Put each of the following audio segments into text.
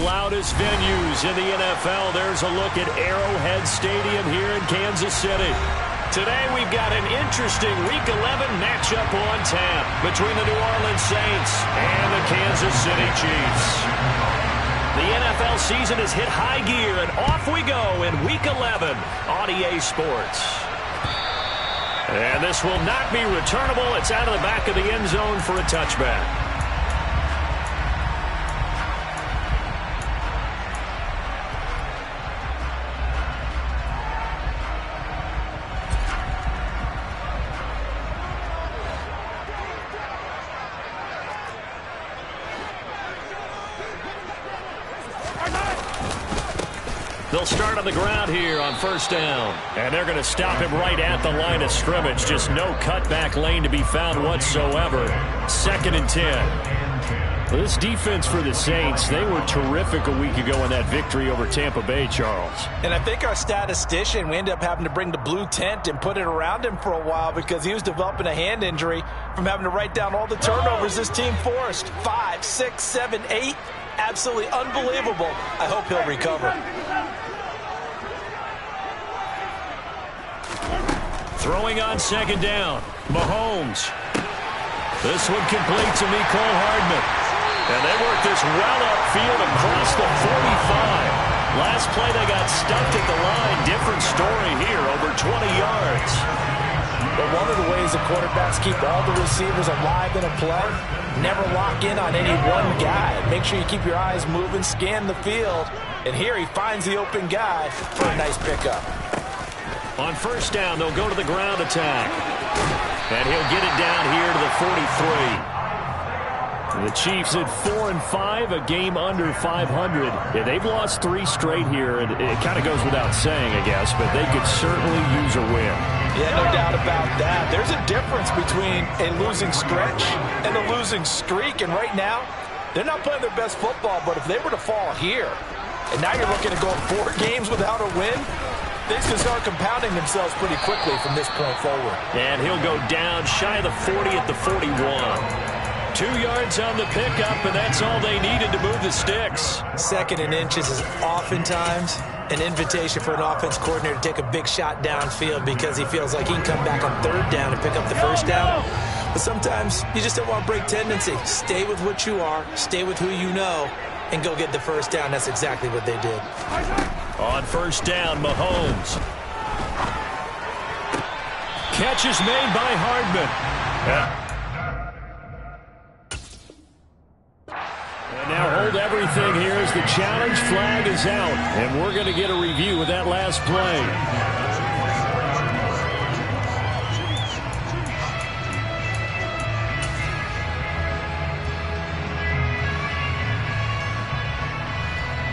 loudest venues in the NFL. There's a look at Arrowhead Stadium here in Kansas City. Today we've got an interesting Week 11 matchup on tap between the New Orleans Saints and the Kansas City Chiefs. The NFL season has hit high gear, and off we go in Week 11 on EA Sports. And this will not be returnable. It's out of the back of the end zone for a touchback. They'll start on the ground here on first down. And they're going to stop him right at the line of scrimmage. Just no cutback lane to be found whatsoever. 2nd and 10. Well, this defense for the Saints, they were terrific a week ago in that victory over Tampa Bay, Charles. And I think our statistician, we ended up having to bring the blue tent and put it around him for a while because he was developing a hand injury from having to write down all the turnovers this team forced. 5, 6, 7, 8. Absolutely unbelievable. I hope he'll recover. Throwing on 2nd down, Mahomes. This one complete to Mecole Hardman. And they work this well upfield across the 45. Last play they got stumped at the line. Different story here, over 20 yards. But one of the ways the quarterbacks keep all the receivers alive in a play, never lock in on any one guy. Make sure you keep your eyes moving, scan the field. And here he finds the open guy for a nice pickup. On first down, they'll go to the ground attack. And he'll get it down here to the 43. The Chiefs at 4-5, a game under 500. Yeah, they've lost 3 straight here, and it kind of goes without saying, I guess, but they could certainly use a win. Yeah, no doubt about that. There's a difference between a losing stretch and a losing streak, and right now, they're not playing their best football, but if they were to fall here, and now you're looking to go 4 games without a win, things can start compounding themselves pretty quickly from this point forward. And he'll go down shy of the 40 at the 41. 2 yards on the pickup, and that's all they needed to move the sticks. 2nd and inches is oftentimes an invitation for an offense coordinator to take a big shot downfield because he feels like he can come back on 3rd down and pick up the 1st down. But sometimes you just don't want to break tendency. Stay with what you are, stay with who you know, and go get the 1st down. That's exactly what they did. On first down, Mahomes. Catch is made by Hardman. And now hold everything here as the challenge flag is out. And we're going to get a review of that last play.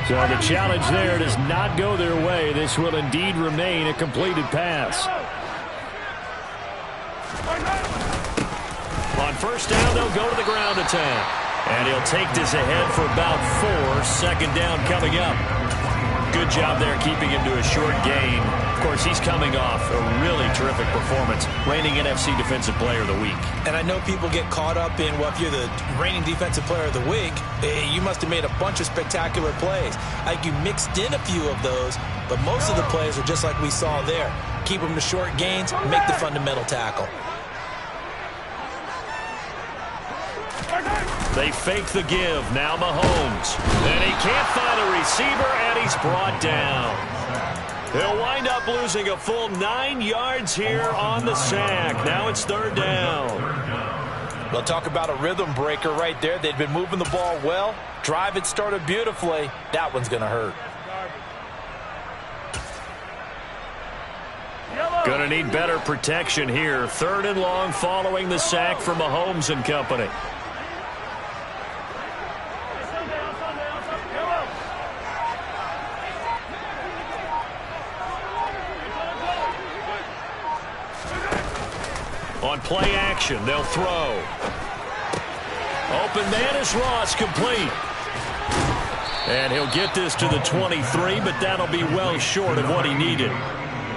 So the challenge there does not go their way. This will indeed remain a completed pass. On first down, they'll go to the ground attack. And he'll take this ahead for about 4. 2nd down coming up. Good job there keeping him to a short gain. Of course, he's coming off a really terrific performance, reigning NFC Defensive Player of the Week. And I know people get caught up in, well, if you're the reigning Defensive Player of the Week, you must have made a bunch of spectacular plays. I think you mixed in a few of those, but most of the plays are just like we saw there. Keep them to short gains, make the fundamental tackle. They fake the give. Now Mahomes. And he can't find a receiver, and he's brought down. He'll wind up losing a full 9 yards here on the sack. Now it's 3rd down. Well, talk about a rhythm breaker right there. They'd been moving the ball well. Drive it started beautifully. That one's going to hurt. Going to need better protection here. 3rd and long following the sack from Mahomes and company. On play action, they'll throw. Open man is Ross, complete. And he'll get this to the 23, but that'll be well short of what he needed.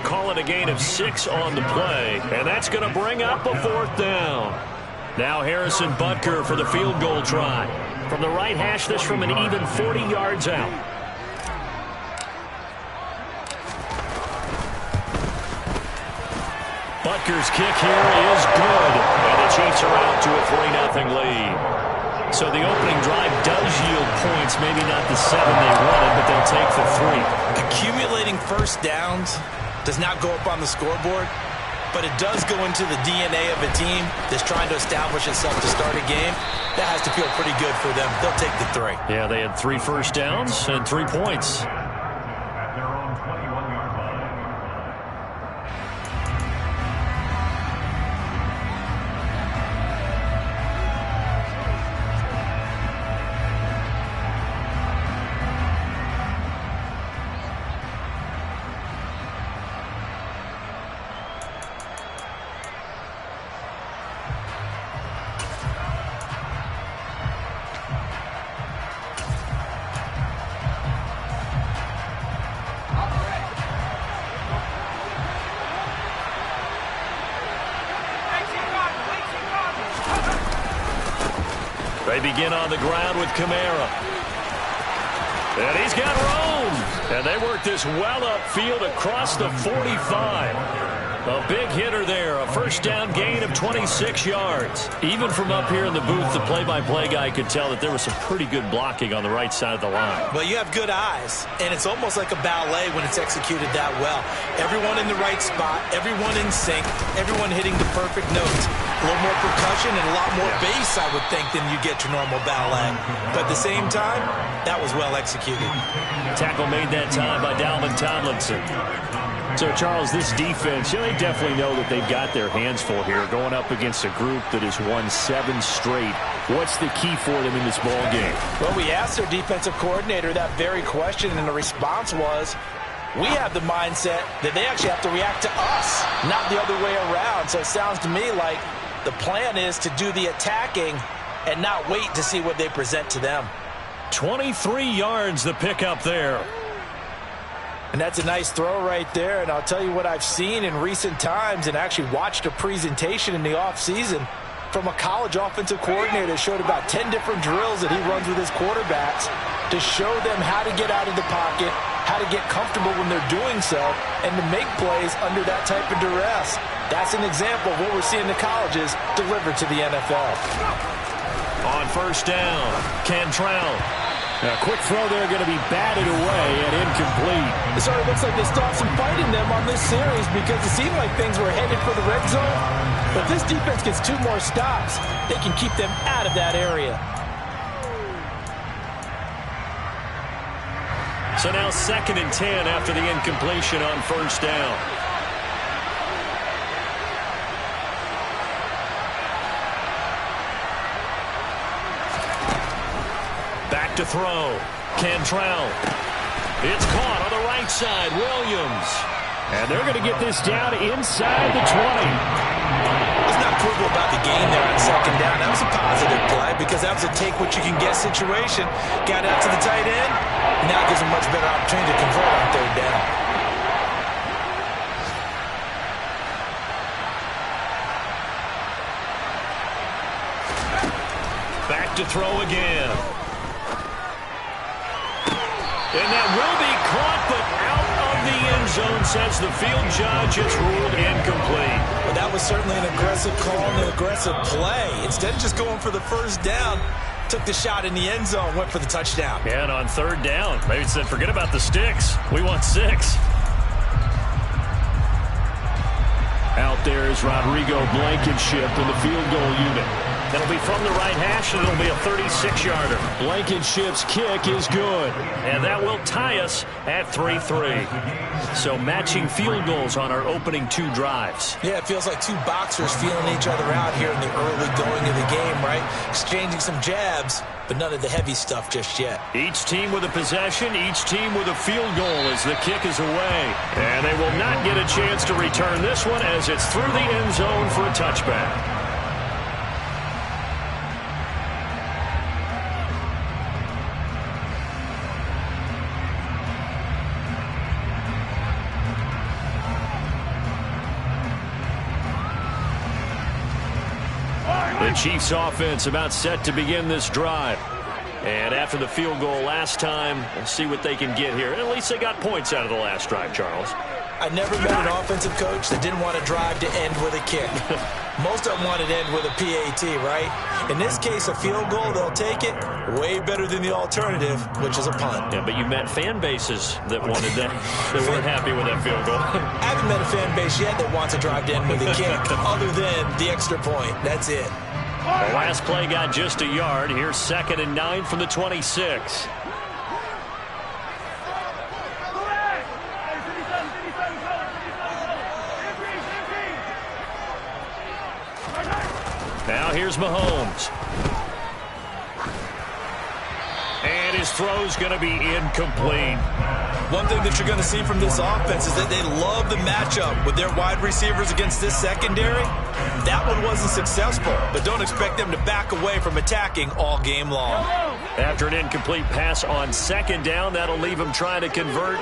Call it a gain of 6 on the play, and that's going to bring up a 4th down. Now Harrison Butker for the field goal try. From the right hash, this from an even 40 yards out. Butker's kick here is good. And the Chiefs are out to a 3-0 lead. So the opening drive does yield points. Maybe not the 7 they wanted, but they'll take the 3. Accumulating first downs does not go up on the scoreboard, but it does go into the DNA of a team that's trying to establish itself to start a game. That has to feel pretty good for them. They'll take the 3. Yeah, they had 3 first downs and 3 points. They begin on the ground with Kamara. And he's got room. And they work this well upfield across the 45. A big hitter there. A first down gain of 26 yards. Even from up here in the booth, the play-by-play guy could tell that there was some pretty good blocking on the right side of the line. Well, you have good eyes, and it's almost like a ballet when it's executed that well. Everyone in the right spot, everyone in sync, everyone hitting the perfect notes. A little more percussion and a lot more bass, I would think, than you get your normal ballet. But at the same time, that was well executed. Tackle made that time by Dalvin Tomlinson. So, Charles, this defense, they definitely know that they've got their hands full here, going up against a group that has won 7 straight. What's the key for them in this ball game? Well, we asked their defensive coordinator that very question, and the response was, we have the mindset that they actually have to react to us, not the other way around. So it sounds to me like the plan is to do the attacking and not wait to see what they present to them. 23 yards the pickup there. And that's a nice throw right there. And I'll tell you what I've seen in recent times and actually watched a presentation in the offseason from a college offensive coordinator that showed about 10 different drills that he runs with his quarterbacks to show them how to get out of the pocket, how to get comfortable when they're doing so, and to make plays under that type of duress. That's an example of what we're seeing the colleges deliver to the NFL. On first down, Cantrell. A quick throw there going to be batted away and incomplete. It sort of looks like they still have some fight in them on this series because it seemed like things were headed for the red zone. But if this defense gets 2 more stops, they can keep them out of that area. So now 2nd and 10 after the incompletion on first down. Back to throw. Cantrell. It's caught on the right side. Williams. And they're going to get this down inside the 20. It's not provable about the game there on 2nd down. That was a positive play because that was a take-what-you-can-get situation. Got out to the tight end. Now gives them much better opportunity to convert on 3rd down. Back to throw again. And that will be caught, but out of the end zone, says the field judge. It's ruled incomplete. Well, that was certainly an aggressive call and an aggressive play. Instead of just going for the first down, took the shot in the end zone, went for the touchdown. Yeah, and on 3rd down, maybe said, forget about the sticks. We want 6. Out there is Rodrigo Blankenship in the field goal unit. It'll be from the right hash, and it'll be a 36-yarder. Blankenship's kick is good, and that will tie us at 3-3. So matching field goals on our opening 2 drives. Yeah, it feels like 2 boxers feeling each other out here in the early going of the game, right? Exchanging some jabs, but none of the heavy stuff just yet. Each team with a possession, each team with a field goal as the kick is away. And they will not get a chance to return this one as it's through the end zone for a touchback. The Chiefs offense about set to begin this drive. And after the field goal last time, we'll see what they can get here. At least they got points out of the last drive, Charles. I never met an offensive coach that didn't want to drive to end with a kick. Most of them want it to end with a PAT, right? In this case, a field goal, they'll take it. Way better than the alternative, which is a punt. Yeah, but you met fan bases that wanted that. They weren't happy with that field goal. I haven't met a fan base yet that wants to drive to end with a kick, other than the extra point. That's it. The last play got just a yard. Here's 2nd and 9 from the 26. Now here's Mahomes. And his throw's going to be incomplete. One thing that you're going to see from this offense is that they love the matchup with their wide receivers against this secondary. That one wasn't successful, but don't expect them to back away from attacking all game long. After an incomplete pass on 2nd down, that'll leave him trying to convert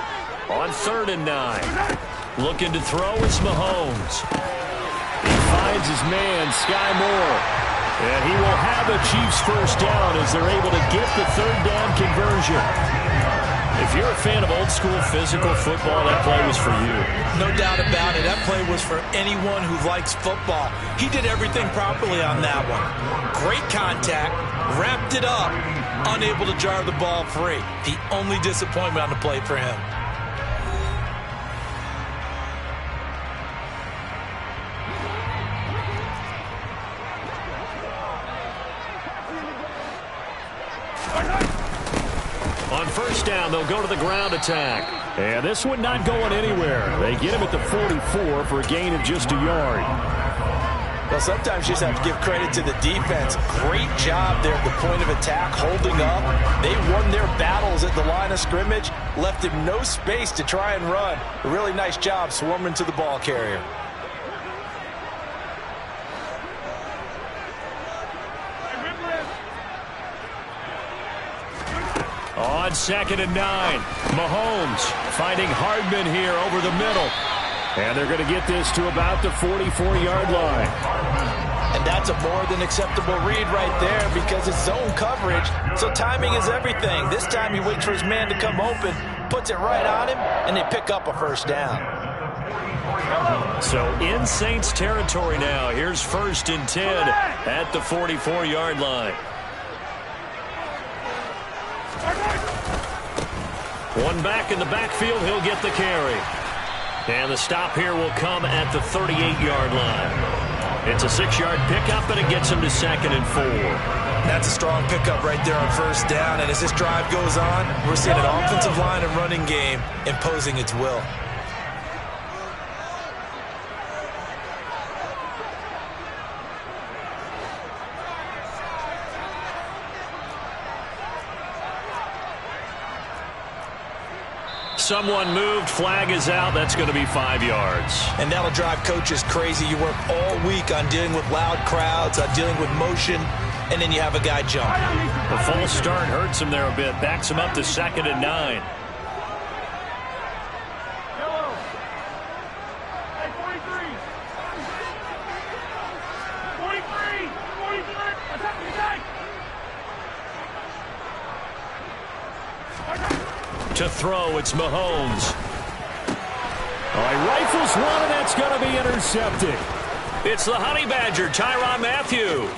on 3rd and 9. Looking to throw is Mahomes. He finds his man, Sky Moore. And he will have a Chiefs first down as they're able to get the 3rd down conversion. If you're a fan of old-school physical football, that play was for you. No doubt about it. That play was for anyone who likes football. He did everything properly on that one. Great contact, wrapped it up, unable to jar the ball free. The only disappointment on the play for him. On 1st down, they'll go to the ground attack. And this one not going anywhere. They get him at the 44 for a gain of just a yard. Well, sometimes you just have to give credit to the defense. Great job there at the point of attack, holding up. They won their battles at the line of scrimmage, left him no space to try and run. A really nice job swarming to the ball carrier. On 2nd and 9, Mahomes finding Hardman here over the middle. And they're going to get this to about the 44-yard line. And that's a more than acceptable read right there because it's zone coverage, so timing is everything. This time he waits for his man to come open, puts it right on him, and they pick up a 1st down. So in Saints territory now. Here's 1st and 10 at the 44-yard line. One back in the backfield, he'll get the carry. And the stop here will come at the 38-yard line. It's a 6-yard pickup, and it gets him to 2nd and 4. That's a strong pickup right there on 1st down, and as this drive goes on, we're seeing an offensive line and running game imposing its will. Someone moved, flag is out. That's going to be 5 yards. And that'll drive coaches crazy. You work all week on dealing with loud crowds, on dealing with motion, and then you have a guy jump. The false start hurts him there a bit. Backs him up to 2nd and 9. To throw, it's Mahomes. He rifles one, and that's going to be intercepted. It's the Honey Badger, Tyrann Mathieu.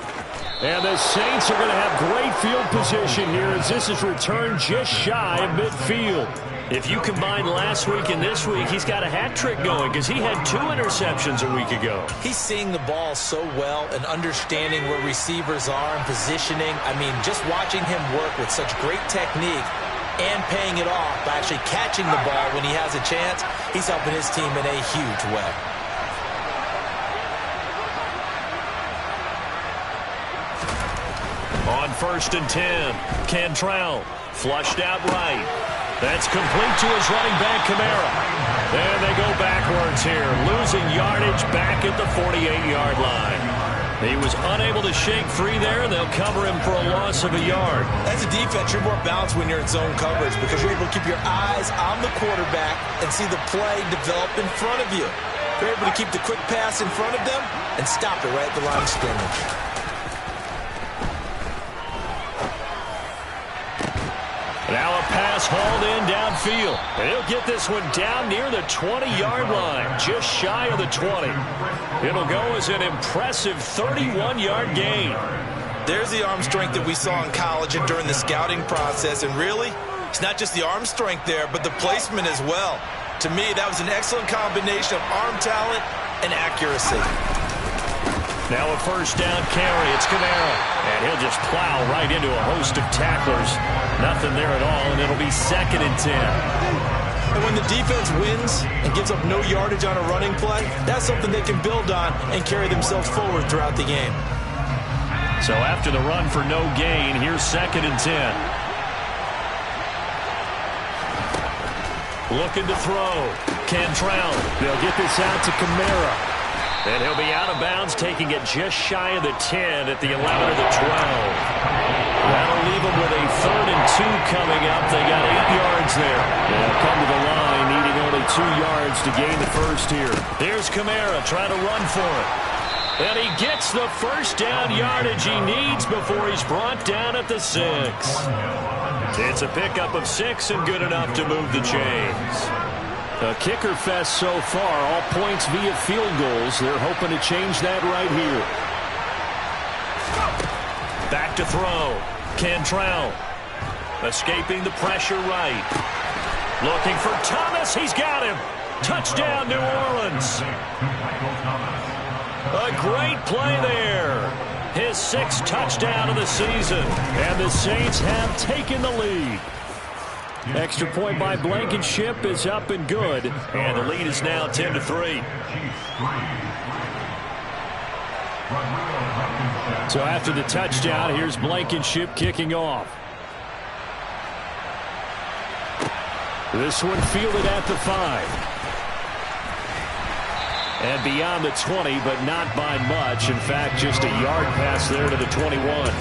And the Saints are going to have great field position here as this is returned just shy of midfield. If you combine last week and this week, he's got a hat trick going because he had 2 interceptions a week ago. He's seeing the ball so well and understanding where receivers are and positioning. I mean, just watching him work with such great technique and paying it off by actually catching the ball when he has a chance, he's helping his team in a huge way. On 1st and 10, Cantrell flushed out right. That's complete to his running back, Kamara. And they go backwards here, losing yardage back at the 48-yard line. He was unable to shake free there, and they'll cover him for a loss of a yard. As a defense, you're more balanced when you're in zone coverage because you're able to keep your eyes on the quarterback and see the play develop in front of you. You're able to keep the quick pass in front of them and stop it right at the line of scrimmage. pass hauled in downfield. And he'll get this one down near the 20-yard line, just shy of the 20. It'll go as an impressive 31-yard gain. There's the arm strength that we saw in college and during the scouting process. And really, it's not just the arm strength there, but the placement as well. To me, that was an excellent combination of arm talent and accuracy. Now a first down carry. It's Kamara. And he'll just plow right into a host of tacklers. Nothing there at all, and it'll be 2nd and 10. And when the defense wins and gives up no yardage on a running play, that's something they can build on and carry themselves forward throughout the game. So after the run for no gain, here's 2nd and 10. Looking to throw. Cantrell. They'll get this out to Kamara. And he'll be out of bounds, taking it just shy of the 10 at the 11 or the 12. That'll leave them with a 3rd and 2 coming up. They got 8 yards there. They'll come to the line, needing only 2 yards to gain the first here. Here's Kamara trying to run for it. And he gets the first down yardage he needs before he's brought down at the 6. It's a pickup of 6 and good enough to move the chains. A kicker fest so far, all points via field goals. They're hoping to change that right here. Back to throw. Cantrell. Escaping the pressure right. Looking for Thomas. He's got him. Touchdown, New Orleans. A great play there. His 6th touchdown of the season. And the Saints have taken the lead. Extra point by Blankenship is up and good. And the lead is now 10-3. So after the touchdown, here's Blankenship kicking off. This one fielded at the 5. And beyond the 20, but not by much. In fact, just a yard pass there to the 21.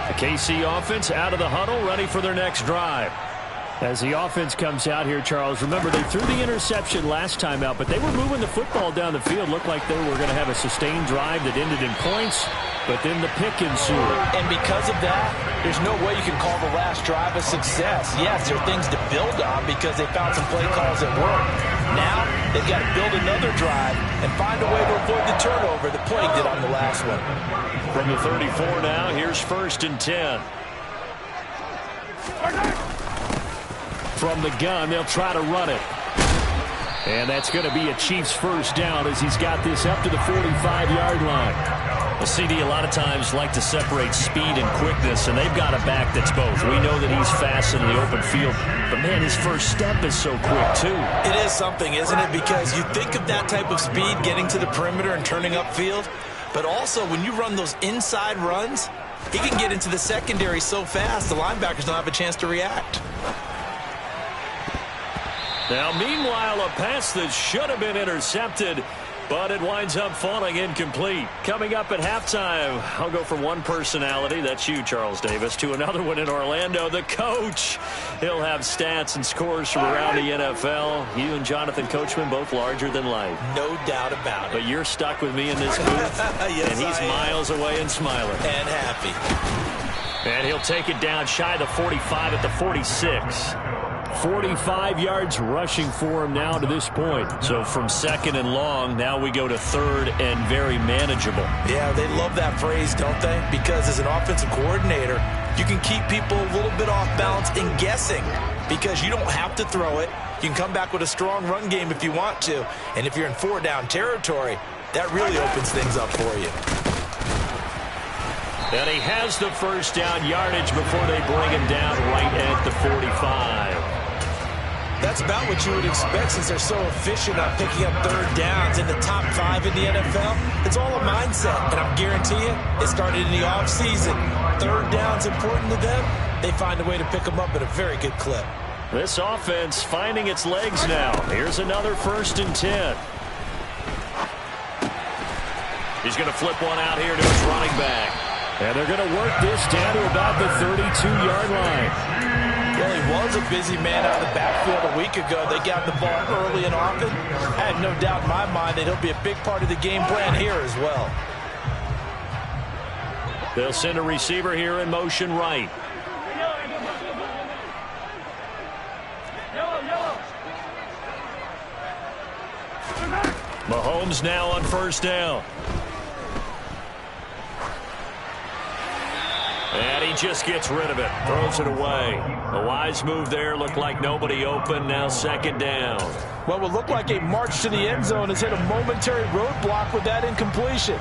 The KC offense out of the huddle, ready for their next drive. As the offense comes out here, Charles, remember they threw the interception last time out, but they were moving the football down the field. Looked like they were going to have a sustained drive that ended in points, but then the pick ensued. And because of that, there's no way you can call the last drive a success. Yes, there are things to build on because they found some play calls that work. Now, they've got to build another drive and find a way to avoid the turnover that plagued it on the last one. From the 34 now, here's 1st and 10. From the gun, they'll try to run it. And that's going to be a Chiefs first down as he's got this up to the 45-yard line. Well, CD, a lot of times like to separate speed and quickness, and they've got a back that's both. We know that he's fast in the open field, but, man, his first step is so quick, too. It is something, isn't it? Because you think of that type of speed getting to the perimeter and turning upfield, but also when you run those inside runs, he can get into the secondary so fast the linebackers don't have a chance to react. Now, meanwhile, a pass that should have been intercepted, but it winds up falling incomplete. Coming up at halftime, I'll go from one personality, that's you, Charles Davis, to another one in Orlando, the coach. He'll have stats and scores from around the NFL. You and Jonathan Coachman, both larger than life. No doubt about it. But you're stuck with me in this booth, yes, and he's miles away and smiling. And happy. And he'll take it down shy of the 45 at the 46. 45 yards rushing for him now to this point. So from 2nd and long, now we go to 3rd and very manageable. Yeah, they love that phrase, don't they? Because as an offensive coordinator, you can keep people a little bit off balance and guessing because you don't have to throw it. You can come back with a strong run game if you want to. And if you're in 4-down territory, that really opens things up for you. And he has the first down yardage before they bring him down right at the 45. That's about what you would expect since they're so efficient on picking up 3rd downs in the top 5 in the NFL. It's all a mindset, and I guarantee you, it started in the offseason. 3rd down's important to them. They find a way to pick them up at a very good clip. This offense finding its legs now. Here's another 1st and 10. He's going to flip one out here to his running back. And they're going to work this down to about the 32-yard line. Well, he was a busy man out of the backfield a week ago. They got the ball early and often. I have no doubt in my mind that he'll be a big part of the game plan here as well. They'll send a receiver here in motion right. Mahomes now on first down. And he just gets rid of it. Throws it away. A wise move there. Looked like nobody open. Now second down. What would look like a march to the end zone has hit a momentary roadblock with that incompletion.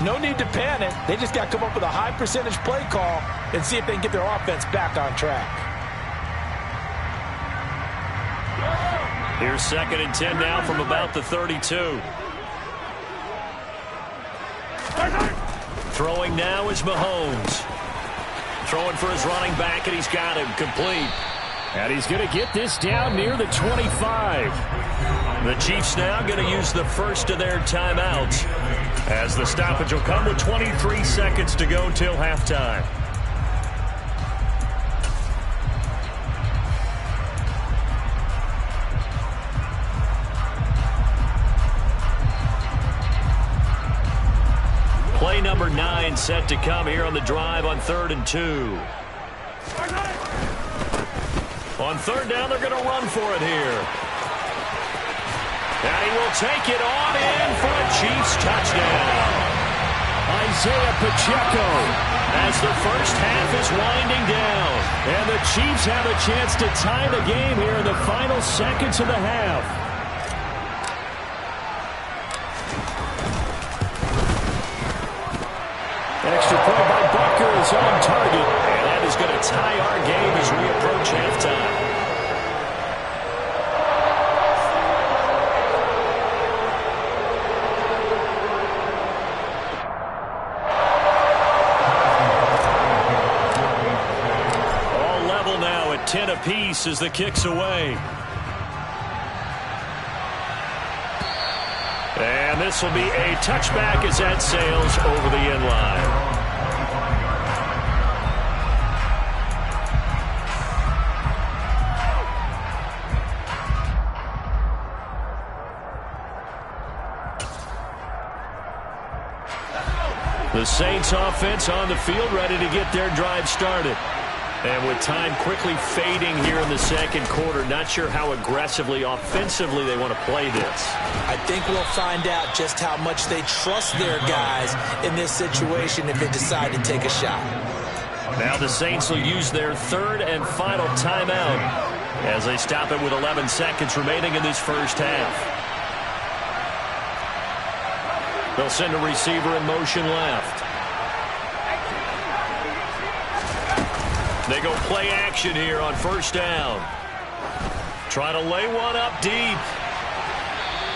No need to panic. They just got to come up with a high percentage play call and see if they can get their offense back on track. Here's second and 10 now from about the 32. Throwing now is Mahomes. Throwing for his running back, and he's got him complete. And he's going to get this down near the 25. The Chiefs now going to use the first of their timeouts, as the stoppage will come with 23 seconds to go till halftime. Play number 9 set to come here on the drive on 3rd and 2. On 3rd down, they're going to run for it here. And he will take it on in for a Chiefs touchdown. Isaiah Pacheco, as the first half is winding down. And the Chiefs have a chance to tie the game here in the final seconds of the half. Extra point by Bucker is on target. And that is going to tie our game as we approach halftime. All level now at 10 apiece as the kick's away. And this will be a touchback as that sails over the end line. The Saints offense on the field, ready to get their drive started. And with time quickly fading here in the second quarter, not sure how aggressively, offensively they want to play this. I think we'll find out just how much they trust their guys in this situation if they decide to take a shot. Now the Saints will use their third and final timeout as they stop it with 11 seconds remaining in this first half. They'll send a receiver in motion left. They go play action here on first down. Trying to lay one up deep.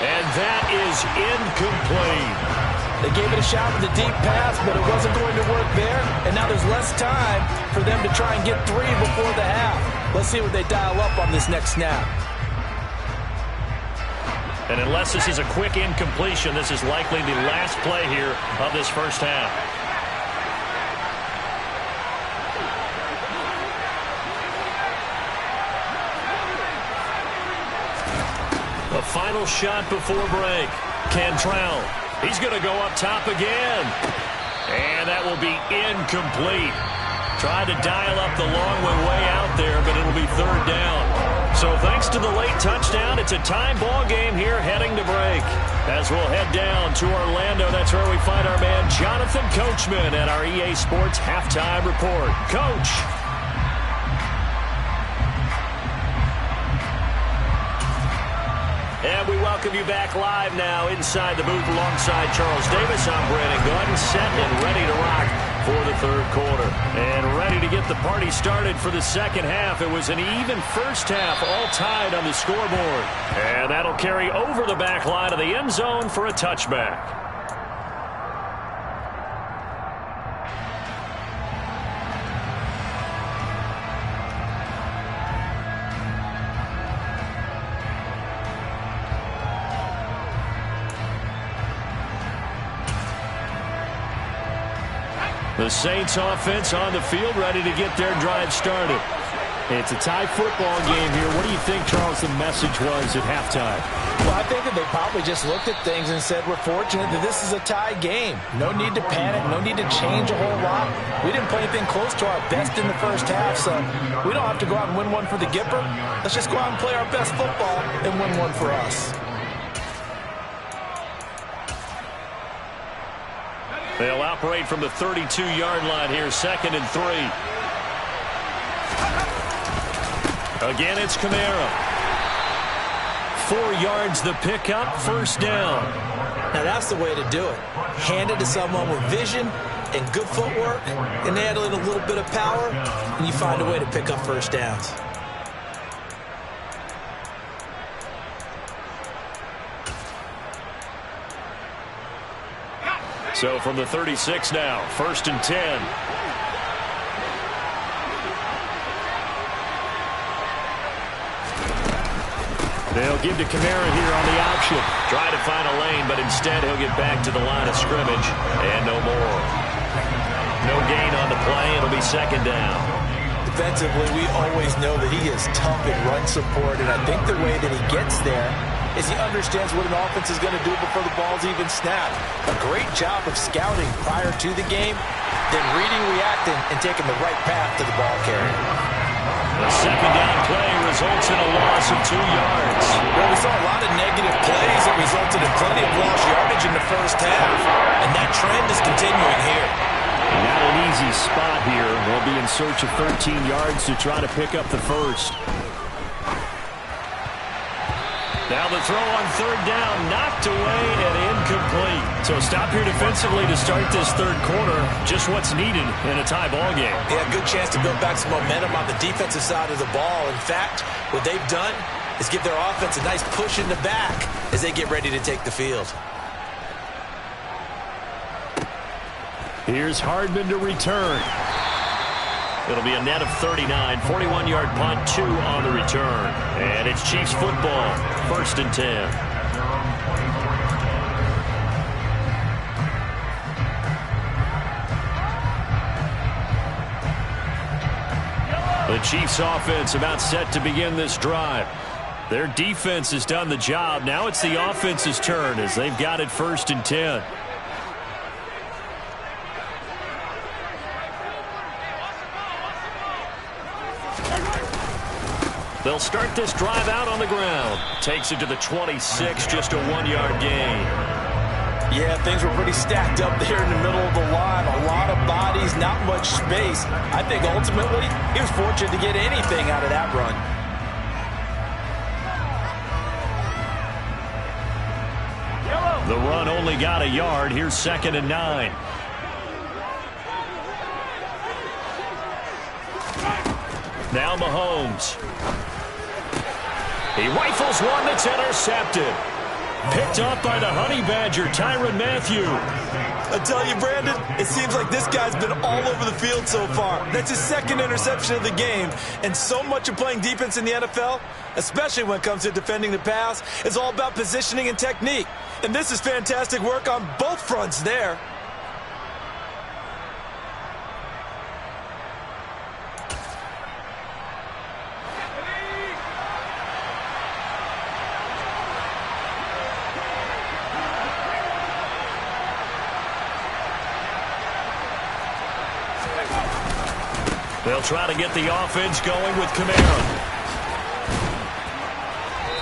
And that is incomplete. They gave it a shot with a deep pass, but it wasn't going to work there. And now there's less time for them to try and get 3 before the half. Let's see what they dial up on this next snap. And unless this is a quick incompletion, this is likely the last play here of this first half. A final shot before break. Cantrell. He's going to go up top again. And that will be incomplete. Tried to dial up the long one way out there, but it'll be 3rd down. So thanks to the late touchdown, it's a tie ball game here heading to break. As we'll head down to Orlando, that's where we find our man Jonathan Coachman at our EA Sports Halftime Report. Coach. And we welcome you back live now inside the booth alongside Charles Davis. I'm Brandon Gordon, set and ready to rock for the 3rd quarter. And ready to get the party started for the second half. It was an even first half, all tied on the scoreboard. And that'll carry over the back line of the end zone for a touchback. The Saints offense on the field, ready to get their drive started. It's a tie football game here. What do you think, Charles, the message was at halftime? Well, I think that they probably just looked at things and said, we're fortunate that this is a tie game. No need to panic. No need to change a whole lot. We didn't play anything close to our best in the first half, so we don't have to go out and win one for the Gipper. Let's just go out and play our best football and win one for us. They'll operate from the 32-yard line here, 2nd and 3. Again, it's Kamara. 4 yards the pickup, 1st down. Now, that's the way to do it. Hand it to someone with vision and good footwork, and add in a little bit of power, and you find a way to pick up 1st downs. So from the 36 now, 1st and 10. They'll give to Kamara here on the option. Try to find a lane, but instead he'll get back to the line of scrimmage. And no more. No gain on the play. It'll be 2nd down. Defensively, we always know that he is tough in run support, and I think the way that he gets there is he understands what an offense is going to do before the ball's even snapped. A great job of scouting prior to the game, then reading, reacting, and taking the right path to the ball carrier. The 2nd down play results in a loss of 2 yards. Well, we saw a lot of negative plays that resulted in plenty of lost yardage in the first half, and that trend is continuing here. Not an easy spot here. We'll be in search of 13 yards to try to pick up the 1st. Now the throw on 3rd down, knocked away and incomplete. So stop here defensively to start this 3rd quarter. Just what's needed in a tie ball game. Yeah, good chance to build back some momentum on the defensive side of the ball. In fact, what they've done is give their offense a nice push in the back as they get ready to take the field. Here's Hardman to return. It'll be a net of 39, 41-yard punt, 2 on the return. And it's Chiefs football, 1st and 10. The Chiefs offense about set to begin this drive. Their defense has done the job. Now it's the offense's turn as they've got it 1st and 10. They'll start this drive out on the ground. Takes it to the 26, just a 1-yard gain. Yeah, things were pretty stacked up there in the middle of the line. A lot of bodies, not much space. I think ultimately he was fortunate to get anything out of that run. The run only got a yard. Here's 2nd and 9. Now Mahomes. He rifles one that's intercepted. Picked up by the Honey Badger, Tyrann Mathieu. I tell you, Brandon, it seems like this guy's been all over the field so far. That's his 2nd interception of the game. And so much of playing defense in the NFL, especially when it comes to defending the pass, is all about positioning and technique. And this is fantastic work on both fronts there. They'll try to get the offense going with Kamara.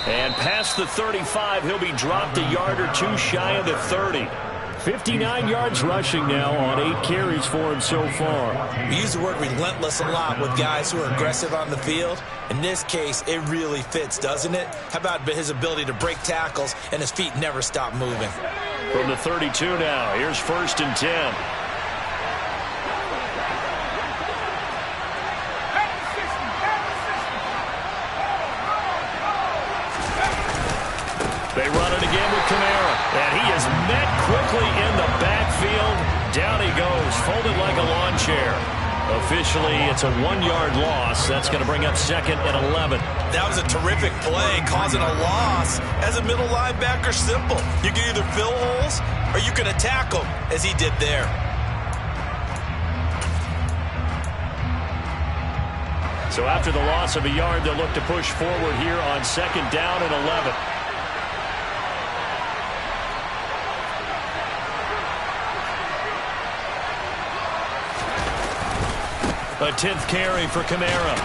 And past the 35, he'll be dropped a yard or 2 shy of the 30. 59 yards rushing now on 8 carries for him so far. We use the word relentless a lot with guys who are aggressive on the field. In this case, it really fits, doesn't it? How about his ability to break tackles and his feet never stop moving? From the 32 now, here's 1st and 10. They run it again with Kamara, and he is met quickly in the backfield. Down he goes, folded like a lawn chair. Officially, it's a 1-yard loss. That's going to bring up 2nd and 11. That was a terrific play, causing a loss. As a middle linebacker, simple. You can either fill holes or you can attack them, as he did there. So after the loss of a yard, they'll look to push forward here on 2nd down and 11. A 10th carry for Kamara.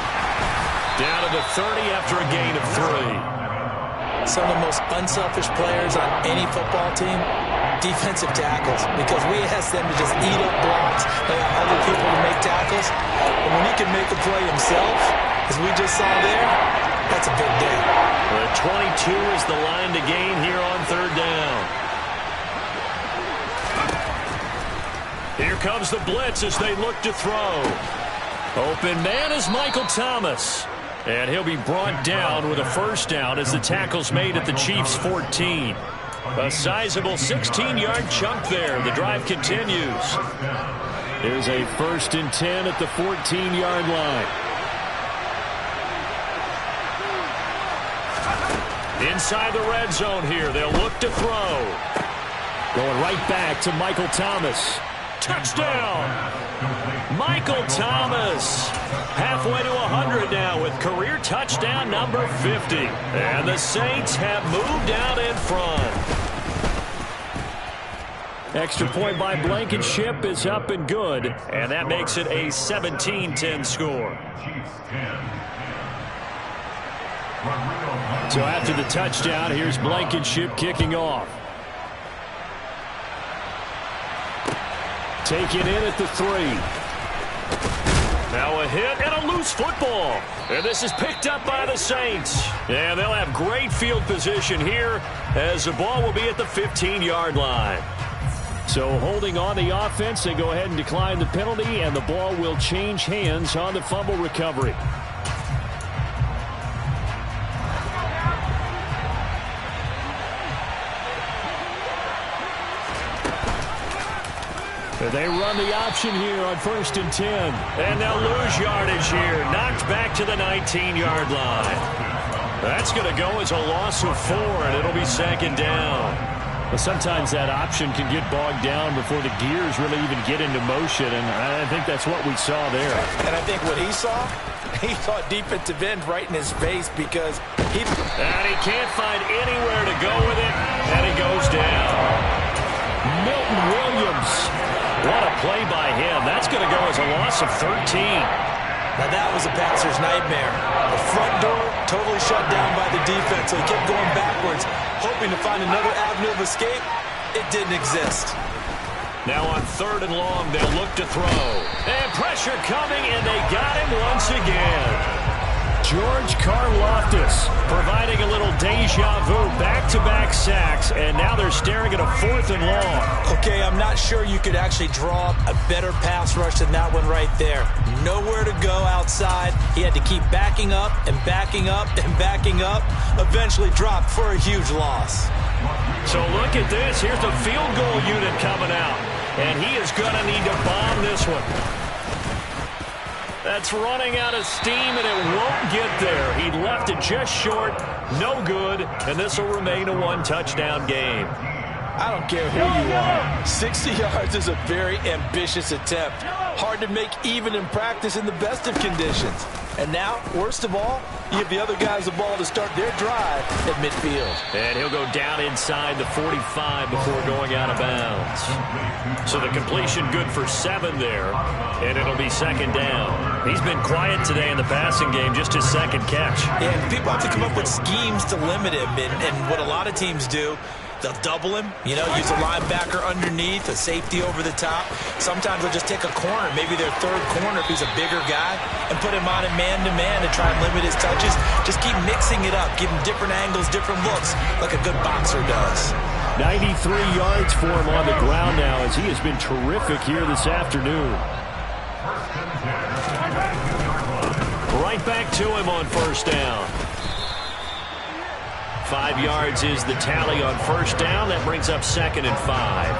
Down to the 30 after a gain of 3. Some of the most unselfish players on any football team, defensive tackles, because we ask them to just eat up blocks and allow other people to make tackles. But when he can make a play himself, as we just saw there, that's a big day. The 22 is the line to gain here on 3rd down. Here comes the blitz as they look to throw. Open man is Michael Thomas. And he'll be brought down with a 1st down as the tackle's made at the Chiefs' 14. A sizable 16-yard chunk there. The drive continues. There's a 1st and 10 at the 14-yard line. Inside the red zone here. They'll look to throw. Going right back to Michael Thomas. Touchdown! Michael Thomas. Halfway to 100 now with career touchdown number 50. And the Saints have moved out in front. Extra point by Blankenship is up and good. And that makes it a 17-10 score. So after the touchdown, here's Blankenship kicking off. Taken in at the 3. Now a hit and a loose football. And this is picked up by the Saints. And they'll have great field position here as the ball will be at the 15-yard line. So holding on the offense, they go ahead and decline the penalty, and the ball will change hands on the fumble recovery. They run the option here on 1st and 10. And they'll lose yardage here. Knocked back to the 19-yard line. That's going to go as a loss of 4, and it'll be 2nd down. Well, sometimes that option can get bogged down before the gears really even get into motion, and I think that's what we saw there. And I think what he saw defensive end right in his face because he... And he can't find anywhere to go with it, and he goes down. Milton Williams. What a play by him. That's going to go as a loss of 13. Now that was a passer's nightmare. The front door totally shut down by the defense, so he kept going backwards, hoping to find another avenue of escape. It didn't exist. Now on 3rd and long, they'll look to throw. And pressure coming, and they got him once again. George Karlaftis providing a little deja vu, back-to-back sacks, and now they're staring at a 4th and long. Okay, I'm not sure you could actually draw up a better pass rush than that one right there. Nowhere to go outside. He had to keep backing up and backing up and backing up. Eventually dropped for a huge loss. So look at this. Here's the field goal unit coming out, and he is going to need to bomb this one. That's running out of steam, and it won't get there. He left it just short, no good, and this will remain a 1-touchdown game. I don't care who you are. 60 yards is a very ambitious attempt. Hard to make even in practice in the best of conditions. And now, worst of all, you give the other guys the ball to start their drive at midfield. And he'll go down inside the 45 before going out of bounds. So the completion good for 7 there, and it'll be 2nd down. He's been quiet today in the passing game, just his 2nd catch. Yeah, and people have to come up with schemes to limit him, and what a lot of teams do, they'll double him, use a linebacker underneath, a safety over the top. Sometimes they'll just take a corner, maybe their 3rd corner if he's a bigger guy, and put him on a man-to-man to try and limit his touches. Just keep mixing it up, give him different angles, different looks, like a good boxer does. 93 yards for him on the ground now as he has been terrific here this afternoon. Right back to him on 1st down. 5 yards is the tally on 1st down. That brings up 2nd and 5.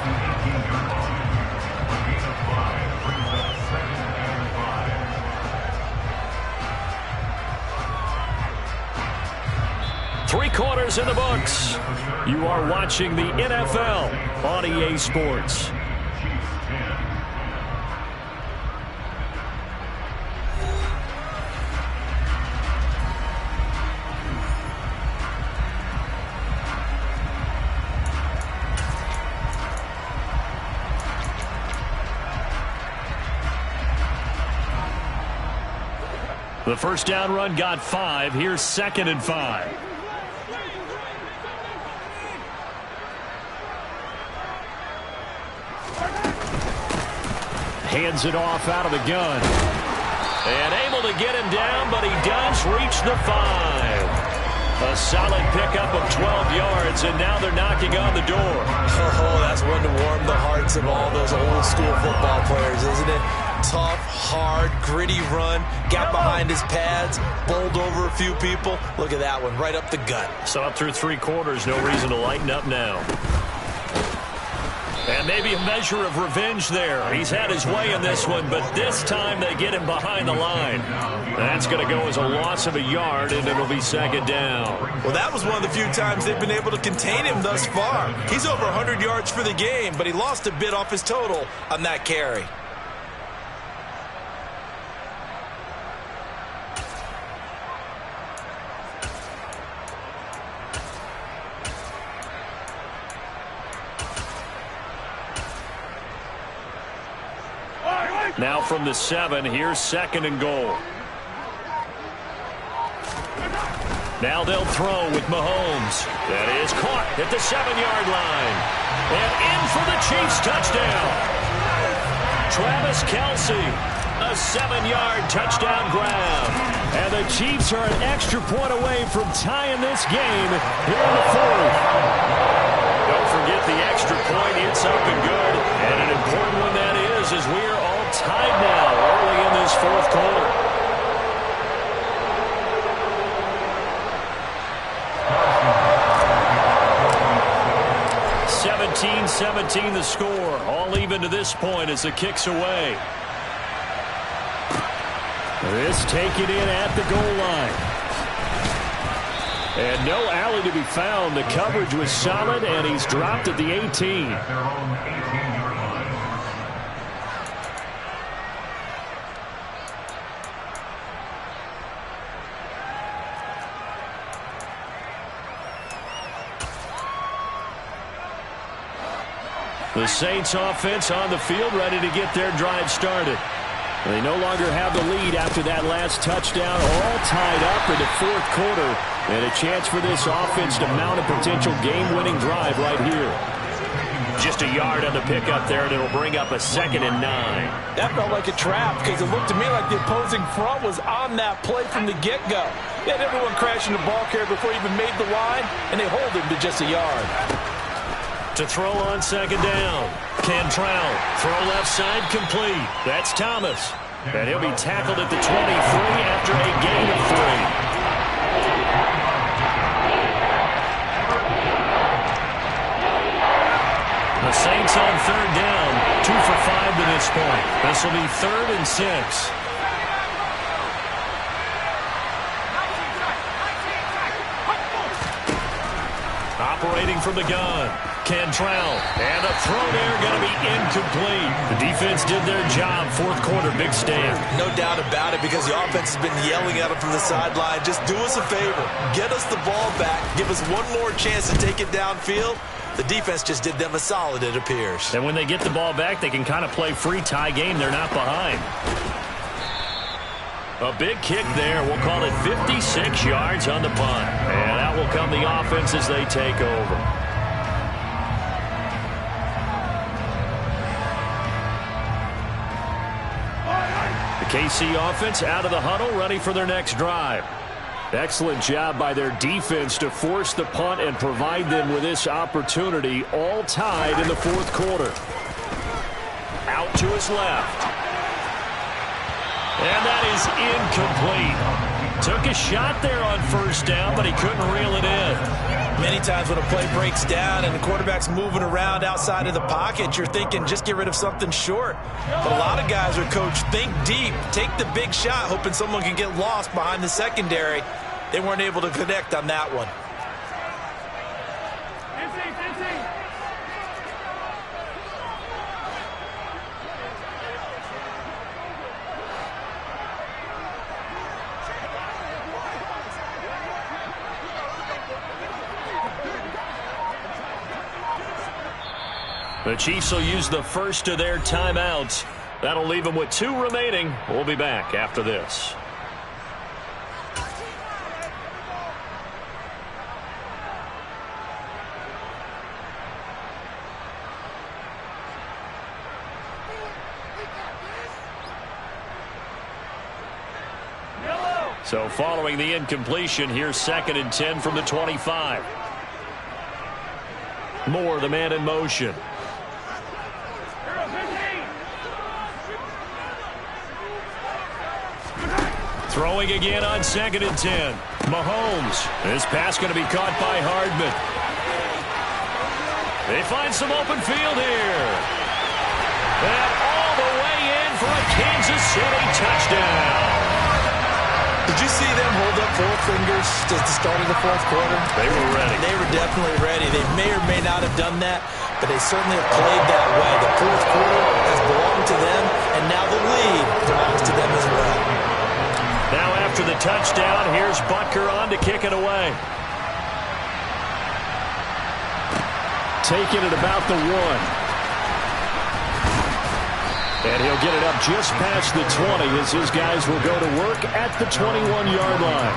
Three quarters in the books. You are watching the NFL on EA Sports. The first down run got 5. Here's 2nd and 5. Hands it off out of the gun. And able to get him down, but he does reach the 5. A solid pickup of 12 yards, and now they're knocking on the door. Oh, that's one to warm the hearts of all those old-school football players, isn't it? Tough, hard, gritty run, got behind his pads, bowled over a few people. Look at that one, right up the gut. So up through 3 quarters, no reason to lighten up now. And maybe a measure of revenge there. He's had his way in this one, but this time they get him behind the line. That's going to go as a loss of a yard, and it'll be 2nd down. Well, that was one of the few times they've been able to contain him thus far. He's over 100 yards for the game, but he lost a bit off his total on that carry. Now from the 7, here's 2nd and goal. Now they'll throw with Mahomes. That is caught at the 7-yard line. And in for the Chiefs touchdown. Travis Kelce, a 7-yard touchdown grab. And the Chiefs are an extra point away from tying this game here in the 4th. Don't forget the extra point. It's up and good. And an important one that is, as we are all tied now early in this 4th quarter. (17-17) the score. All even to this point as the kick's away. This taken in at the goal line. And no alley to be found. The coverage was solid, and he's dropped at the 18. The Saints offense on the field, ready to get their drive started. They no longer have the lead after that last touchdown, all tied up in the 4th quarter. And a chance for this offense to mount a potential game-winning drive right here. Just a yard on the pickup there, and it'll bring up a 2nd and 9. That felt like a trap because it looked to me like the opposing front was on that play from the get-go. They had everyone crashing the ball carrier before he even made the line, and they hold him to just a yard. To throw on 2nd down. Cantrell, throw left side complete. That's Thomas. And he'll be tackled at the 23 after a gain of 3. The Saints on 3rd down, 2 for 5 to this point. This will be 3rd and 6. Operating from the gun. Cantrell, and a throw there going to be incomplete. The defense did their job. 4th quarter, big stand. No doubt about it, because the offense has been yelling at him from the sideline. Just do us a favor. Get us the ball back. Give us one more chance to take it downfield. The defense just did them a solid, it appears. And when they get the ball back, they can kind of play free tie game. They're not behind. A big kick there. We'll call it 56 yards on the punt. And out will come the offense as they take over. KC offense out of the huddle, ready for their next drive. Excellent job by their defense to force the punt and provide them with this opportunity, all tied in the 4th quarter. Out to his left. And that is incomplete. Took a shot there on 1st down, but he couldn't reel it in. Many times when a play breaks down and the quarterback's moving around outside of the pocket, you're thinking just get rid of something short. But a lot of guys are coached, think deep, take the big shot, hoping someone can get lost behind the secondary. They weren't able to connect on that one. The Chiefs will use the first of their timeouts. That'll leave them with 2 remaining. We'll be back after this. So following the incompletion, here's 2nd and 10 from the 25. Moore, the man in motion. Throwing again on 2nd and 10. Mahomes. This pass going to be caught by Hardman. They find some open field here. And all the way in for a Kansas City touchdown. Did you see them hold up 4 fingers at the start of the 4th quarter? They were ready. They were definitely ready. They may or may not have done that, but they certainly have played that way. The 4th quarter has belonged to them, and now the lead belongs to them as well. Now after the touchdown, here's Butker on to kick it away. Taking it about the 1. And he'll get it up just past the 20 as his guys will go to work at the 21-yard line.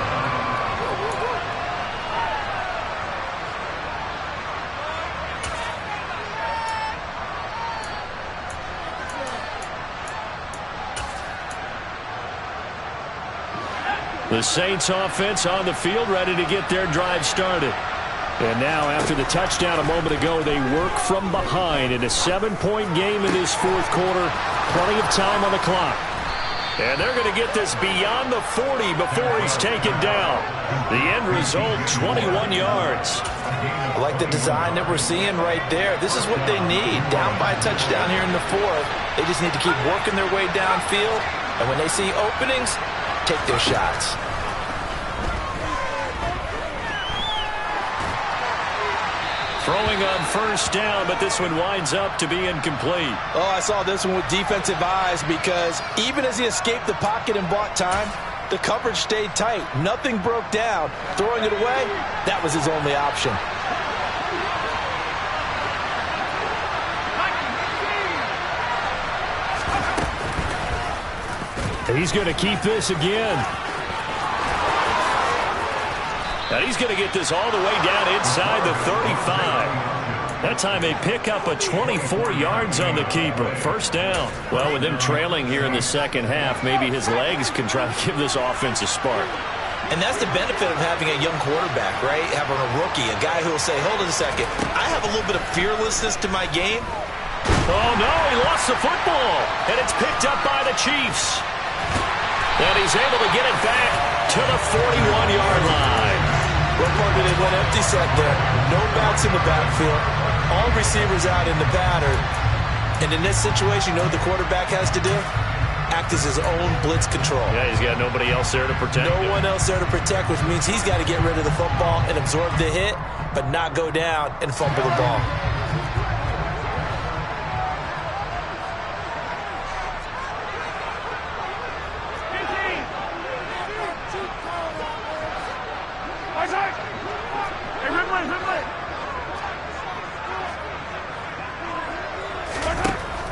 The Saints offense on the field, ready to get their drive started. And now, after the touchdown a moment ago, they work from behind in a 7-point game in this 4th quarter. Plenty of time on the clock. And they're going to get this beyond the 40 before he's taken down. The end result, 21 yards. I like the design that we're seeing right there. This is what they need. Down by a touchdown here in the 4th. They just need to keep working their way downfield. And when they see openings, take their shots. Throwing on 1st down, but this one winds up to be incomplete. Oh, I saw this one with defensive eyes because even as he escaped the pocket and bought time, the coverage stayed tight. Nothing broke down. Throwing it away, that was his only option. He's going to keep this again. And he's going to get this all the way down inside the 35. That time they pick up a 24 yards on the keeper. 1st down. Well, with him trailing here in the 2nd half, maybe his legs can try to give this offense a spark. And that's the benefit of having a young quarterback, right? Having a rookie, a guy who will say, hold it a second, I have a little bit of fearlessness to my game. Oh, no, he lost the football. And it's picked up by the Chiefs. And he's able to get it back to the 41-yard line. Well, partner, they went empty set there. No backs in the backfield. All receivers out in the pattern. And in this situation, you know what the quarterback has to do? Act as his own blitz control. Yeah, he's got nobody else there to protect him. No one else there to protect, which means he's got to get rid of the football and absorb the hit, but not go down and fumble the ball.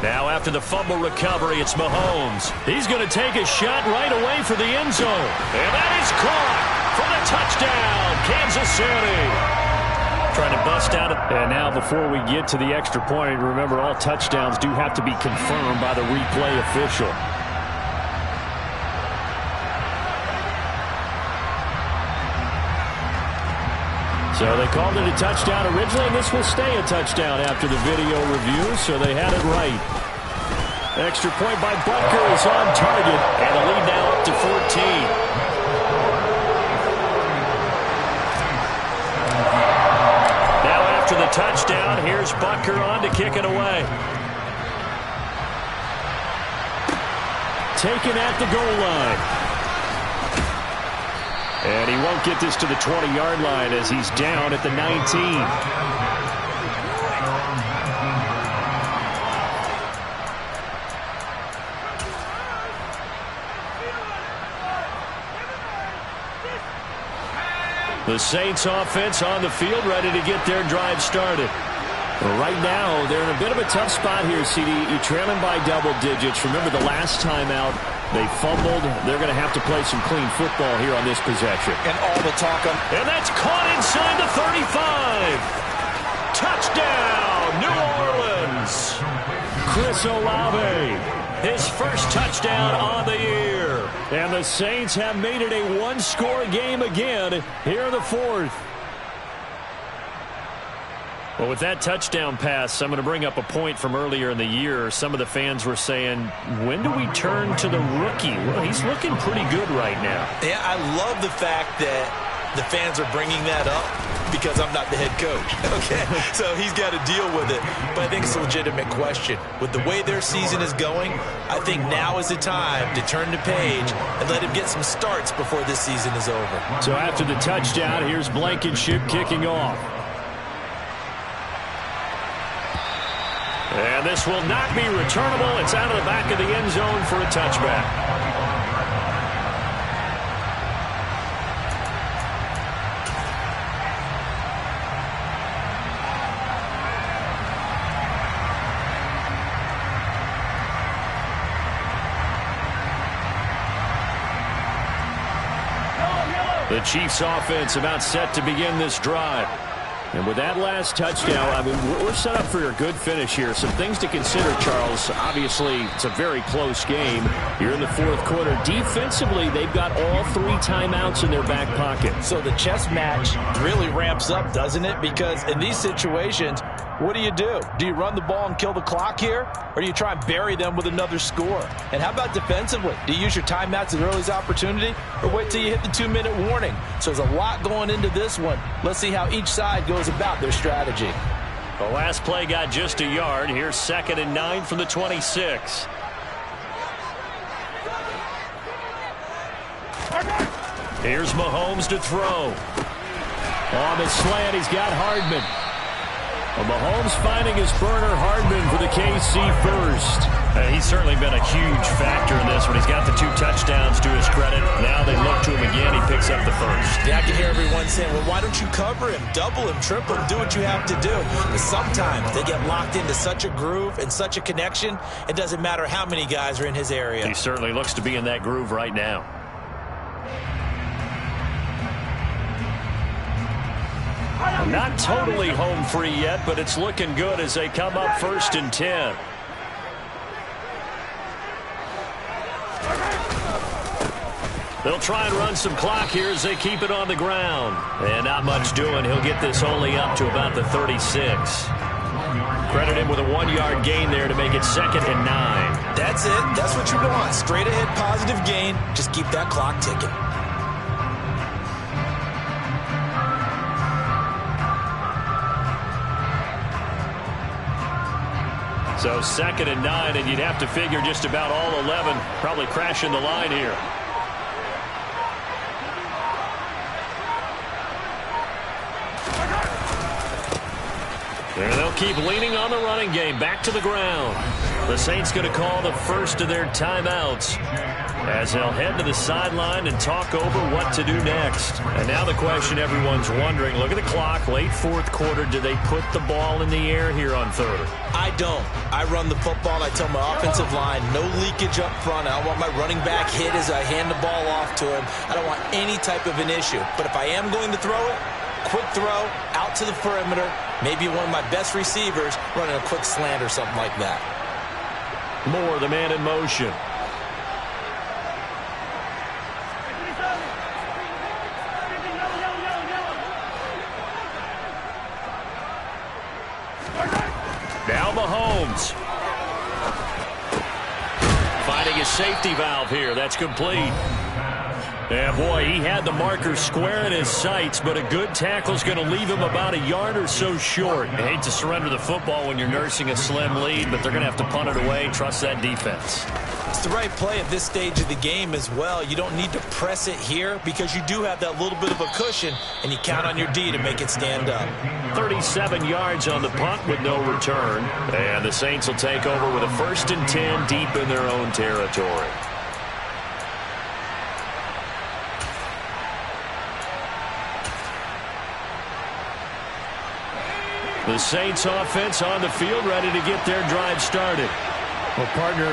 Now after the fumble recovery, it's Mahomes. He's going to take a shot right away for the end zone. And that is caught for the touchdown, Kansas City. Trying to bust out. And now before we get to the extra point, remember all touchdowns do have to be confirmed by the replay official. So they called it a touchdown originally, and this will stay a touchdown after the video review, so they had it right. Extra point by Butker is on target, and the lead now up to 14. Now after the touchdown, here's Butker on to kick it away. Taken at the goal line. And he won't get this to the 20-yard line as he's down at the 19. The Saints offense on the field ready to get their drive started. Right now, they're in a bit of a tough spot here, CD. You're trailing by double digits. Remember the last time out, they fumbled. They're going to have to play some clean football here on this possession. And all the talk on... And that's caught inside the 35. Touchdown, New Orleans. Chris Olave, his first touchdown on the year. And the Saints have made it a one-score game again here in the fourth. Well, with that touchdown pass, I'm going to bring up a point from earlier in the year. Some of the fans were saying, when do we turn to the rookie? Well, he's looking pretty good right now. Yeah, I love the fact that the fans are bringing that up because I'm not the head coach. Okay, so he's got to deal with it. But I think it's a legitimate question. With the way their season is going, I think now is the time to turn the page and let him get some starts before this season is over. So after the touchdown, here's Blankenship kicking off. And this will not be returnable. It's out of the back of the end zone for a touchback. The Chiefs offense about set to begin this drive. And with that last touchdown, I mean, we're set up for a good finish here. Some things to consider, Charles. Obviously, it's a very close game. You're in the fourth quarter. Defensively, they've got all 3 timeouts in their back pocket. So the chess match really ramps up, doesn't it? Because in these situations, what do? Do you run the ball and kill the clock here? Or do you try and bury them with another score? And how about defensively? Do you use your timeouts at earliest opportunity? Or wait till you hit the 2-minute warning? So there's a lot going into this one. Let's see how each side goes about their strategy. The last play got just a yard. Here's 2nd and 9 from the 26. Here's Mahomes to throw. On the slant, he's got Hardman. Well, Mahomes finding his burner, Hardman, for the KC first. He's certainly been a huge factor in this one. He's got the 2 touchdowns to his credit. Now they look to him again. He picks up the first. Yeah, I can hear everyone saying, well, why don't you cover him, double him, triple him, do what you have to do. But sometimes they get locked into such a groove and such a connection, it doesn't matter how many guys are in his area. He certainly looks to be in that groove right now. Not totally home free yet, but it's looking good as they come up 1st and 10. They'll try and run some clock here as they keep it on the ground. And not much doing. He'll get this only up to about the 36. Credit him with a 1-yard gain there to make it 2nd and 9. That's it. That's what you want. Straight ahead positive gain. Just keep that clock ticking. So 2nd and 9, and you'd have to figure just about all 11 probably crashing the line here. There they'll keep leaning on the running game. Back to the ground. The Saints going to call the first of their timeouts as they'll head to the sideline and talk over what to do next. And now the question everyone's wondering, look at the clock, late fourth quarter, do they put the ball in the air here on 3rd? I don't. I run the football, and I tell my offensive line, no leakage up front. I don't want my running back hit as I hand the ball off to him. I don't want any type of an issue. But if I am going to throw it, quick throw, out to the perimeter, maybe one of my best receivers running a quick slant or something like that. Moore, the man in motion. Now Mahomes. Finding his safety valve here. That's complete. Yeah, boy, he had the marker square in his sights, but a good tackle's going to leave him about a yard or so short. I hate to surrender the football when you're nursing a slim lead, but they're going to have to punt it away and trust that defense. It's the right play at this stage of the game as well. You don't need to press it here because you do have that little bit of a cushion, and you count on your D to make it stand up. 37 yards on the punt with no return. And the Saints will take over with a 1st and 10 deep in their own territory. The Saints offense on the field, ready to get their drive started. Well, partner,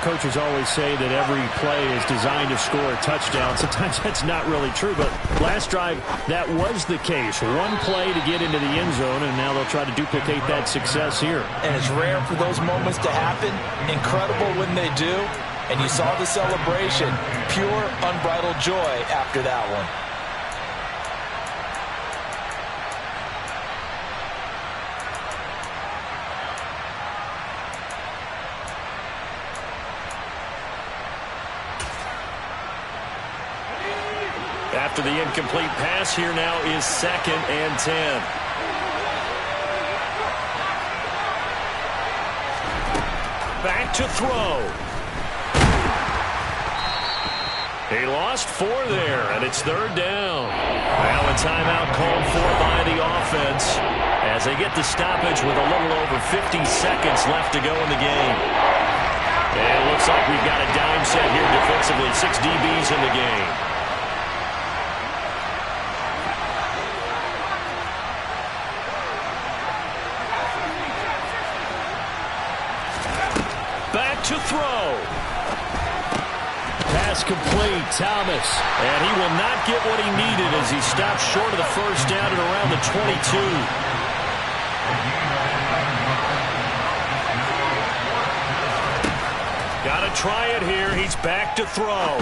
coaches always say that every play is designed to score a touchdown. Sometimes that's not really true, but last drive, that was the case. One play to get into the end zone, and now they'll try to duplicate that success here. And it's rare for those moments to happen. Incredible when they do. And you saw the celebration. Pure, unbridled joy after that one. After the incomplete pass, here now is 2nd and 10. Back to throw. He lost 4 there, and it's 3rd down. Now a timeout called for by the offense as they get the stoppage with a little over 50 seconds left to go in the game. And it looks like we've got a dime set here defensively. 6 DBs in the game. To throw. Pass complete. Thomas. And he will not get what he needed as he stops short of the first down at around the 22. Got to try it here. He's back to throw.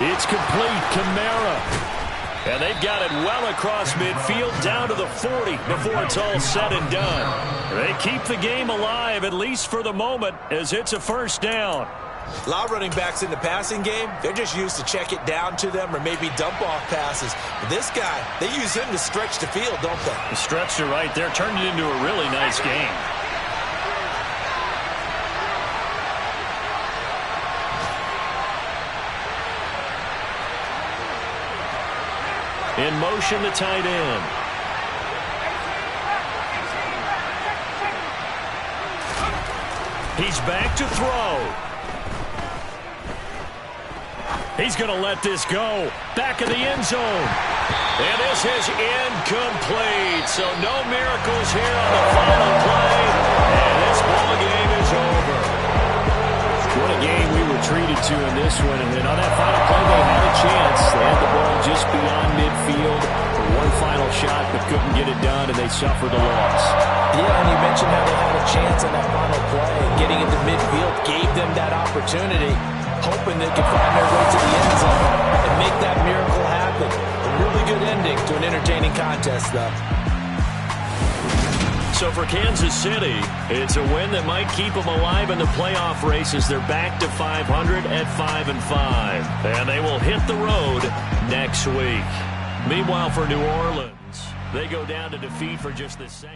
It's complete. Kamara. And they've got it well across midfield down to the 40 before it's all said and done. They keep the game alive, at least for the moment, as it's a first down. A lot of running backs in the passing game, they're just used to check it down to them or maybe dump off passes. But this guy, they use him to stretch the field, don't they? The stretch to right there turned it into a really nice game. In motion, the tight end. He's back to throw. He's going to let this go. Back in the end zone. And this is incomplete. So no miracles here on the final play. And this ball game is over. What a game we were treated to in this one. And then on that final play, they had a chance. They had the ball just beyond midfield for one final shot, but couldn't get it done, and they suffered a loss. Yeah, and you mentioned how they had a chance on that final play. Getting into midfield gave them that opportunity, hoping they could find their way to the end zone and make that miracle happen. A really good ending to an entertaining contest, though. So for Kansas City, it's a win that might keep them alive in the playoff race as they're back to 500 at 5-5. And they will hit the road next week. Meanwhile, for New Orleans, they go down to defeat for just the second.